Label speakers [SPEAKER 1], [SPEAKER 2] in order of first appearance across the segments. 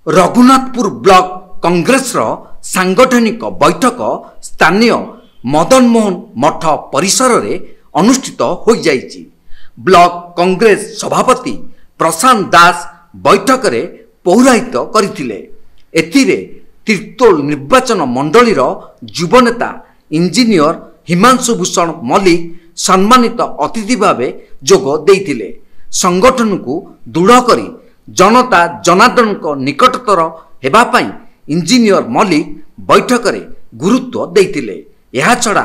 [SPEAKER 1] Raghunathpur block Congress सांगठनिक बैठक स्थानीय मदन मोहन मठ परिसर रे अनुष्ठित हो जाइछि। ब्लॉक कांग्रेस सभापति प्रशांत दास बैठक रे पौराहित करथिले। एथिरे तीर्तोल निर्वाचन मंडलीर युवनेता इंजीनियर हिमांशु भूषण मल्लिक सम्मानित अतिथि भावे जोग देइथिले। संगठन को दृढ़ करी जनता जनार्दन निकटतर हेबा पई इंजीनियर मल्लिक बैठक रे गुरुत्व देइथिले। यह छड़ा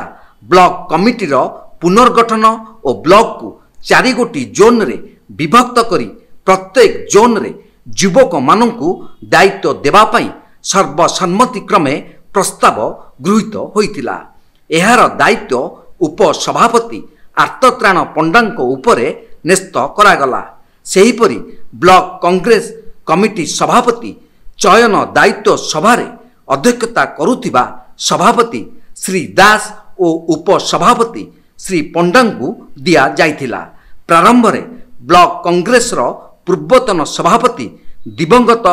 [SPEAKER 1] ब्लॉक कमिटीर पुनर्गठन और ब्लॉक को 4 गोटी जोन रे विभक्त करी प्रत्येक जोन रे युवक मानकु दायित्व देबा पई सर्वसम्मति क्रमे प्रस्ताव गृहीत होइतिला। एहार दायित्व उपसभापति आर्तत्राण पंडांक उपरे न्यस्त करागला। सेहीपरि ब्लॉक कांग्रेस कमिटी सभापति चयन दायित्व सभारे अध्यक्षता करुथिबा सभापति श्री दास और उपसभापति श्री पंडांकु दिया जाइथिला। प्रारंभ रे ब्लॉक कांग्रेस रो पूर्वतन सभापति दिवंगत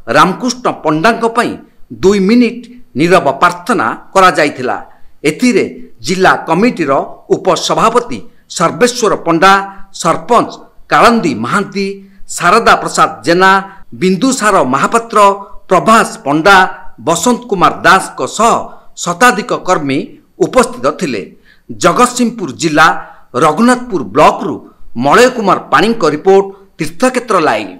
[SPEAKER 1] रामकृष्ण पंडांक पई 2 मिनिट नीरव प्रार्थना करा जाइथिला। एथिरे जिला कमिटीर उपसभापति सर्वेश्वर पंडा, सरपंच कालंदी महांती, शारदा प्रसाद जेना, बिंदुसार महापात्र, प्रभास पंडा, बसंत कुमार दास को सह शताधिक कर्मी उपस्थित थिले। जगतसिंहपुर जिला रघुनाथपुर ब्लॉक रु मलय कुमार पाणी रिपोर्ट, तीर्थक्षेत्र लाइव।